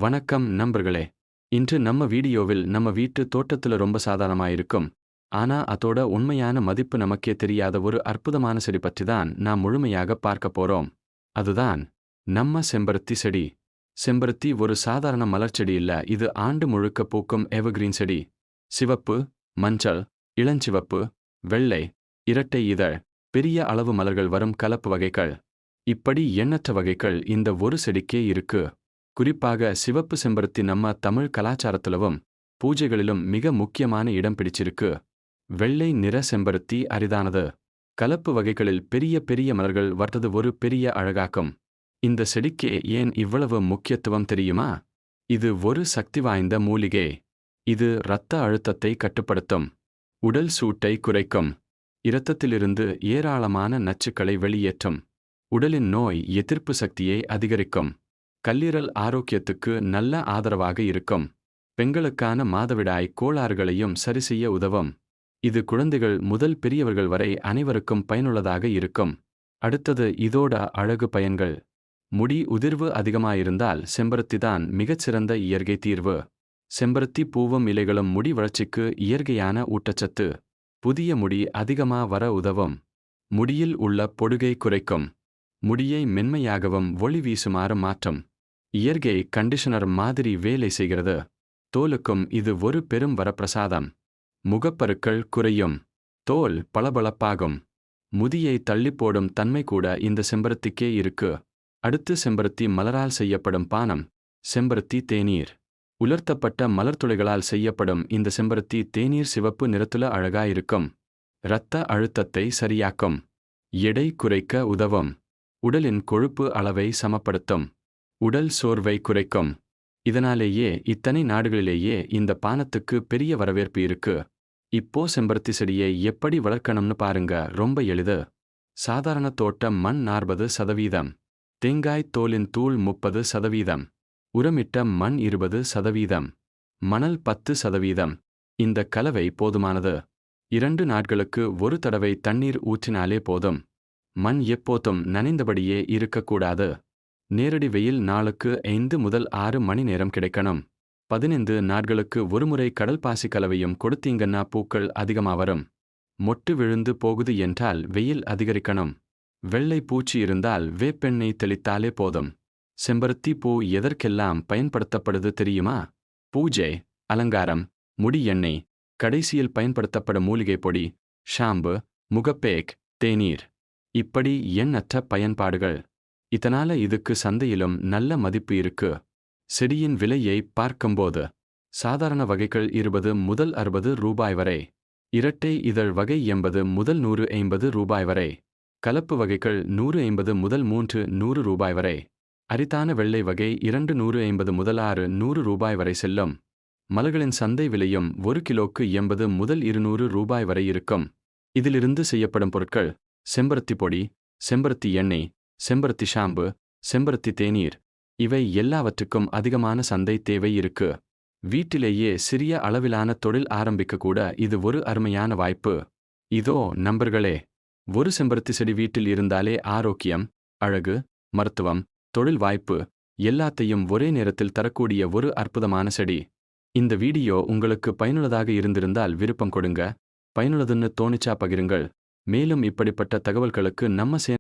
வணக்கம் நண்பர்களே. இன்று நம்ம வீடியோவில் நம்ம வீட்டு தோட்டத்துல ரொம்ப சாதாரணமாயிருக்கும், ஆனா அதோட உண்மையான மதிப்பு நமக்கே தெரியாத ஒரு அற்புதமான செடி பற்றி தான் நாம் முழுமையாக பார்க்க போறோம். அதுதான் நம்ம செம்பருத்தி செடி. செம்பருத்தி ஒரு சாதாரண மலர் செடி இல்ல, இது ஆண்டு முழுக்க பூக்கும் எவர்கிரீன் செடி. சிவப்பு, மஞ்சள், இளஞ்சிவப்பு, வெள்ளை, இரட்டை இதழ், பெரிய அளவு மலர்கள் வரும் கலப்பு வகைகள், இப்படி எண்ணற்ற வகைகள் இந்த ஒரு செடிக்கே இருக்கு. குறிப்பாக சிவப்பு செம்பருத்தி நம்ம தமிழ் கலாச்சாரத்திலும் பூஜைகளிலும் மிக முக்கியமான இடம் பிடிச்சிருக்கு. வெள்ளை நிற செம்பருத்தி அரிதானது. கலப்பு வகைகளில் பெரிய பெரிய மலர்கள் வர்றது ஒரு பெரிய அழகாக்கும். இந்த செடிக்கே ஏன் இவ்வளவு முக்கியத்துவம் தெரியுமா? இது ஒரு சக்தி வாய்ந்த மூலிகை. இது இரத்த அழுத்தத்தை கட்டுப்படுத்தும், உடல் சூட்டை குறைக்கும், இரத்தத்திலிருந்து ஏராளமான நச்சுக்களை வெளியேற்றும், உடலின் நோய் எதிர்ப்பு சக்தியை அதிகரிக்கும், கல்லீரல் ஆரோக்கியத்துக்கு நல்ல ஆதரவாக இருக்கும், பெண்களுக்கான மாதவிடாய் கோளாறுகளையும் சரிசெய்ய உதவும். இது குழந்தைகள் முதல் பெரியவர்கள் வரை அனைவருக்கும் பயனுள்ளதாக இருக்கும். அடுத்தது இதோட அழகு பயன்கள். முடி உதிர்வு அதிகமாயிருந்தால் செம்பருத்தி தான் மிகச்சிறந்த இயற்கை தீர்வு. செம்பருத்தி பூவும் இலைகளும் முடி வளர்ச்சிக்கு இயற்கையான ஊட்டச்சத்து. புதிய முடி அதிகமா வர உதவும், முடியில் உள்ள பொடுகை குறைக்கும், முடியை மென்மையாகவும் ஒளி வீசுமாறு மாற்றும், இயற்கை கண்டிஷனர் மாதிரி வேலை செய்கிறது. தோலுக்கும் இது ஒரு பெரும் வரப்பிரசாதம். முகப்பருக்கள் குறையும், தோல் பளபளப்பாகும், முதியை தள்ளி போடும் தன்மை கூட இந்த செம்பருத்திக்கே இருக்கு. அடுத்து செம்பருத்தி மலரால் செய்யப்படும் பானம், செம்பருத்தி தேநீர். உலர்த்தப்பட்ட மலர்த்துளைகளால் செய்யப்படும் இந்த செம்பருத்தி தேநீர் சிவப்பு நிறத்துல அழகாயிருக்கும். இரத்த அழுத்தத்தை சரியாக்கும், எடை குறைக்க உதவும், உடலின் கொழுப்பு அளவை சமப்படுத்தும், உடல் சோர்வை குறைக்கும். இதனாலேயே இத்தனை நாடுகளிலேயே இந்த பானத்துக்கு பெரிய வரவேற்பு இருக்கு. இப்போ செம்பருத்தி செடியை எப்படி வளர்க்கணும்னு பாருங்க, ரொம்ப எளிது. சாதாரண தோட்டம் மண் 40%, தேங்காய் தோலின் தூள் 30%, உரமிட்ட மண் 20%, மணல் 10%. இந்த கலவை போதுமானது. 2 நாட்களுக்கு ஒரு தடவை தண்ணீர் ஊற்றினாலே போதும். மண் எப்போதும் நனைந்தபடியே இருக்கக்கூடாது. நேரடி வெயில் நாளுக்கு 5 முதல் 6 மணி நேரம் கிடைக்கணும். 15 நாட்களுக்கு ஒருமுறை கடல் பாசி கலவையும் கொடுத்தீங்கன்னா பூக்கள் அதிகமா வரும். மொட்டு விழுந்து போகுது என்றால் வெயில் அதிகரிக்கணும். வெள்ளை பூச்சி இருந்தால் வேப்பெண்ணெய் தெளித்தாலே போதும். செம்பருத்தி பூ எதற்கெல்லாம் பயன்படுத்தப்படுது தெரியுமா? பூஜை, அலங்காரம், முடி எண்ணெய், கடைசியில் பயன்படுத்தப்படும் மூலிகை பொடி, ஷாம்பு, முகப்பேக், தேநீர், இப்படி எண்ணற்ற பயன்பாடுகள். இதனால இதுக்கு சந்தையிலும் நல்ல மதிப்பு இருக்கு. செடியின் விலையை பார்க்கும்போது சாதாரண வகைகள் 20 முதல் 60 ரூபாய் வரை, இரட்டை இதழ் வகை 80 முதல் 150 ரூபாய் வரை, கலப்பு வகைகள் 150 முதல் 300 ரூபாய் வரை, அரிதான வெள்ளை வகை 250 முதல் 600 ரூபாய் வரை செல்லும். மலர்களின் சந்தை விலையும் 1 கிலோக்கு 80 முதல் 200 ரூபாய் வரை இருக்கும். இதிலிருந்து செய்யப்படும் பொருட்கள் செம்பருத்தி பொடி, செம்பருத்தி எண்ணெய், செம்பருத்தி ஷாம்பு, செம்பருத்தி தேநீர், இவை எல்லாவற்றுக்கும் அதிகமான சந்தை தேவை இருக்கு. வீட்டிலேயே சிறிய அளவிலான தொழில் ஆரம்பிக்க கூட இது ஒரு அருமையான வாய்ப்பு. இதோ நண்பர்களே, ஒரு செம்பருத்தி செடி வீட்டில் இருந்தாலே ஆரோக்கியம், அழகு, மருத்துவம், தொழில் வாய்ப்பு எல்லாத்தையும் ஒரே நேரத்தில் தரக்கூடிய ஒரு அற்புதமான செடி. இந்த வீடியோ உங்களுக்கு பயனுள்ளதாக இருந்திருந்தால் விருப்பம் கொடுங்க. பயனுள்ளதுன்னு தோணிச்சா பகிருங்கள். மேலும் இப்படிப்பட்ட தகவல்களுக்கு நம்ம